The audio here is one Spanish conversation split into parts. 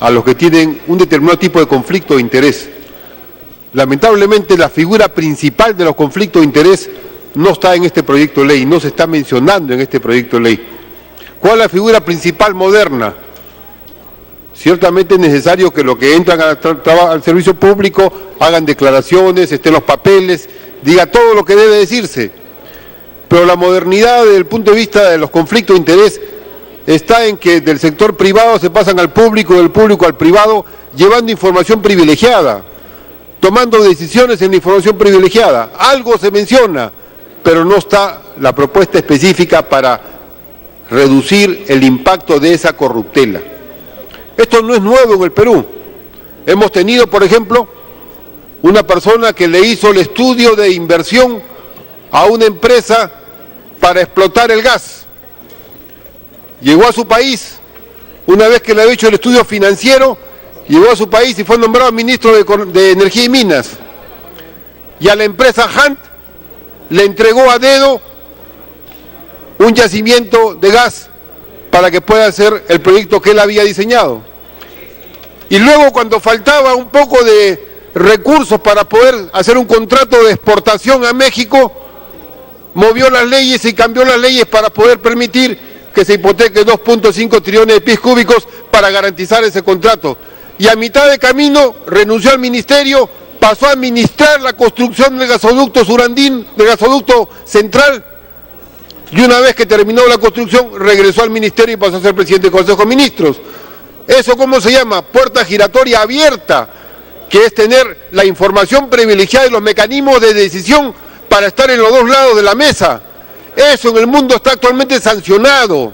a los que tienen un determinado tipo de conflicto de interés. Lamentablemente la figura principal de los conflictos de interés no está en este proyecto de ley, no se está mencionando en este proyecto de ley. ¿Cuál es la figura principal moderna? Ciertamente es necesario que los que entran al servicio público hagan declaraciones, estén los papeles, diga todo lo que debe decirse. Pero la modernidad desde el punto de vista de los conflictos de interés está en que del sector privado se pasan al público, del público al privado, llevando información privilegiada, tomando decisiones en la información privilegiada. Algo se menciona, pero no está la propuesta específica para reducir el impacto de esa corruptela. Esto no es nuevo en el Perú. Hemos tenido, por ejemplo, una persona que le hizo el estudio de inversión a una empresa para explotar el gas. Llegó a su país, una vez que le había hecho el estudio financiero, llegó a su país y fue nombrado ministro de Energía y Minas. Y a la empresa Hunt le entregó a dedo un yacimiento de gas para que pueda hacer el proyecto que él había diseñado. Y luego, cuando faltaba un poco de recursos para poder hacer un contrato de exportación a México, movió las leyes y cambió las leyes para poder permitir que se hipoteque 2.5 trillones de pies cúbicos para garantizar ese contrato. Y a mitad de camino renunció al ministerio, pasó a administrar la construcción del gasoducto Surandín, del gasoducto central, y una vez que terminó la construcción regresó al ministerio y pasó a ser presidente del Consejo de Ministros. ¿Eso cómo se llama? Puerta giratoria abierta, que es tener la información privilegiada y los mecanismos de decisión para estar en los dos lados de la mesa. Eso en el mundo está actualmente sancionado,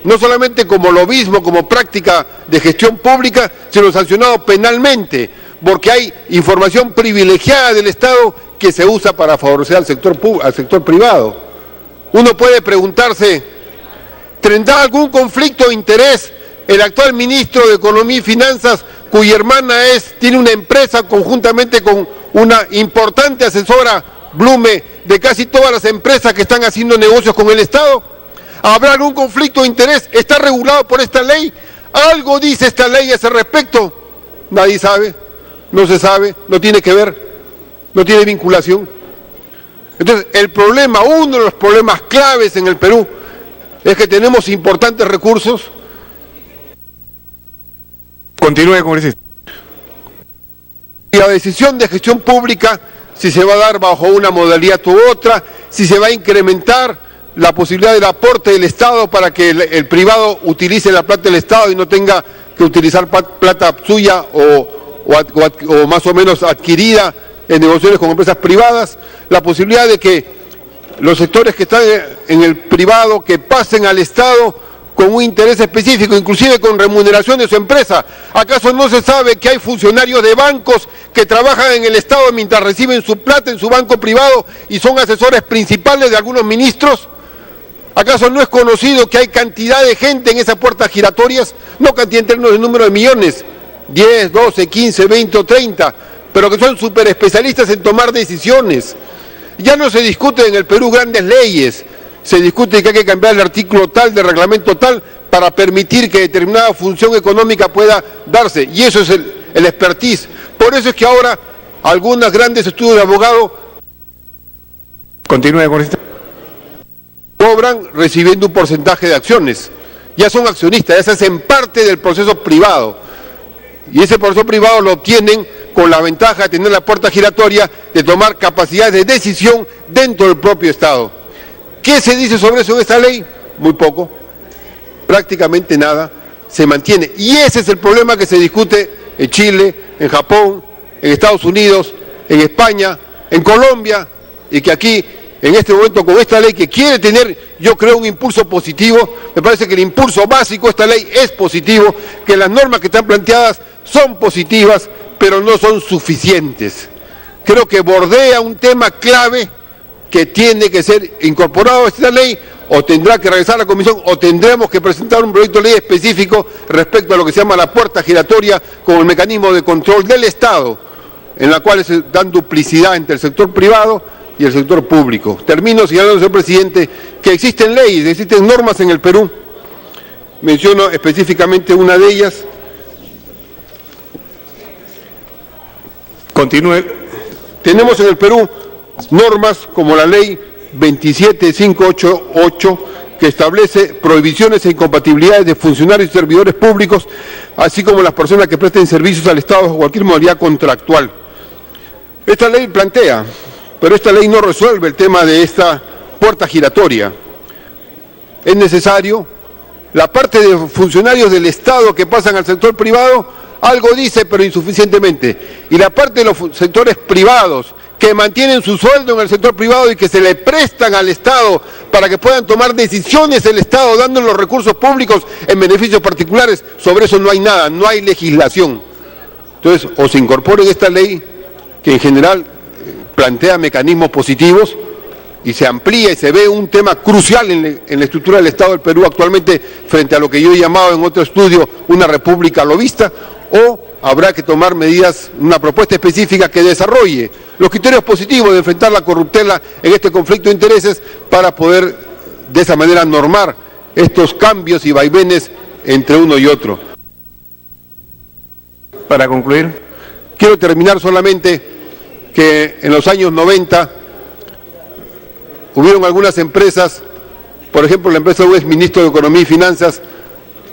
no solamente como lobismo, como práctica de gestión pública, sino sancionado penalmente, porque hay información privilegiada del Estado que se usa para favorecer al sector privado. Uno puede preguntarse, ¿tendrá algún conflicto de interés el actual ministro de Economía y Finanzas, cuya hermana tiene una empresa conjuntamente con una importante asesora, Blume, de casi todas las empresas que están haciendo negocios con el Estado? ¿Habrá algún conflicto de interés? ¿Está regulado por esta ley? ¿Algo dice esta ley a ese respecto? Nadie sabe, no se sabe, no tiene que ver, no tiene vinculación. Entonces, el problema, uno de los problemas claves en el Perú, es que tenemos importantes recursos. Continúe, congresista. Y la decisión de gestión pública, si se va a dar bajo una modalidad u otra, si se va a incrementar la posibilidad del aporte del Estado para que el privado utilice la plata del Estado y no tenga que utilizar plata suya o más o menos adquirida en negociaciones con empresas privadas, la posibilidad de que los sectores que están en el privado que pasen al Estado con un interés específico, inclusive con remuneración de su empresa. ¿Acaso no se sabe que hay funcionarios de bancos que trabajan en el Estado mientras reciben su plata en su banco privado y son asesores principales de algunos ministros? ¿Acaso no es conocido que hay cantidad de gente en esas puertas giratorias? No cantidad en términos de número de millones, 10, 12, 15, 20 o 30, pero que son súper especialistas en tomar decisiones. Ya no se discute en el Perú grandes leyes, se discute que hay que cambiar el artículo tal, del reglamento tal, para permitir que determinada función económica pueda darse, y eso es el expertise. Por eso es que ahora algunos grandes estudios de abogado continúe, congresista, cobran recibiendo un porcentaje de acciones. Ya son accionistas, ya se hacen parte del proceso privado, y ese proceso privado lo obtienen con la ventaja de tener la puerta giratoria, de tomar capacidades de decisión dentro del propio Estado. ¿Qué se dice sobre eso en esta ley? Muy poco, prácticamente nada, se mantiene. Y ese es el problema que se discute en Chile, en Japón, en Estados Unidos, en España, en Colombia, y que aquí, en este momento, con esta ley que quiere tener, yo creo, un impulso positivo. Me parece que el impulso básico de esta ley es positivo, que las normas que están planteadas son positivas, pero no son suficientes. Creo que bordea un tema clave que tiene que ser incorporado a esta ley, o tendrá que regresar a la comisión, o tendremos que presentar un proyecto de ley específico respecto a lo que se llama la puerta giratoria como el mecanismo de control del Estado, en la cual se dan duplicidad entre el sector privado y el sector público. Termino señalando, señor presidente, que existen leyes, existen normas en el Perú menciono específicamente una de ellas. Continúe. Tenemos en el Perú normas como la ley 27588, que establece prohibiciones e incompatibilidades de funcionarios y servidores públicos, así como las personas que presten servicios al Estado bajo cualquier modalidad contractual. Esta ley plantea, pero esta ley no resuelve el tema de esta puerta giratoria. Es necesario, la parte de funcionarios del Estado que pasan al sector privado, algo dice, pero insuficientemente. Y la parte de los sectores privados que mantienen su sueldo en el sector privado y que se le prestan al Estado para que puedan tomar decisiones el Estado dando los recursos públicos en beneficios particulares, sobre eso no hay nada, no hay legislación. Entonces, o se incorpora en esta ley, que en general plantea mecanismos positivos, y se amplía y se ve un tema crucial en la estructura del Estado del Perú actualmente frente a lo que yo he llamado en otro estudio una república lobista, o habrá que tomar medidas, una propuesta específica que desarrolle los criterios positivos de enfrentar la corruptela en este conflicto de intereses para poder de esa manera normar estos cambios y vaivenes entre uno y otro. Para concluir. Quiero terminar solamente que en los años 90 hubieron algunas empresas, por ejemplo la empresa de Ministro de Economía y Finanzas,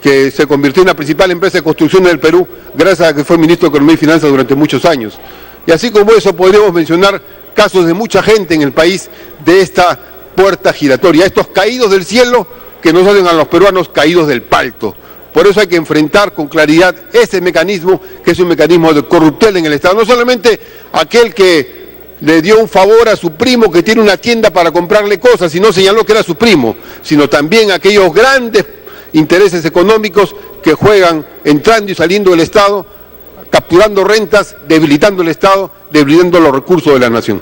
que se convirtió en la principal empresa de construcción del Perú, gracias a que fue ministro de Economía y Finanzas durante muchos años. Y así como eso podríamos mencionar casos de mucha gente en el país de esta puerta giratoria, estos caídos del cielo que nos hacen a los peruanos caídos del palto. Por eso hay que enfrentar con claridad ese mecanismo, que es un mecanismo de corruptela en el Estado. No solamente aquel que le dio un favor a su primo que tiene una tienda para comprarle cosas y no señaló que era su primo, sino también aquellos grandes intereses económicos que juegan entrando y saliendo del Estado, capturando rentas, debilitando el Estado, debilitando los recursos de la nación.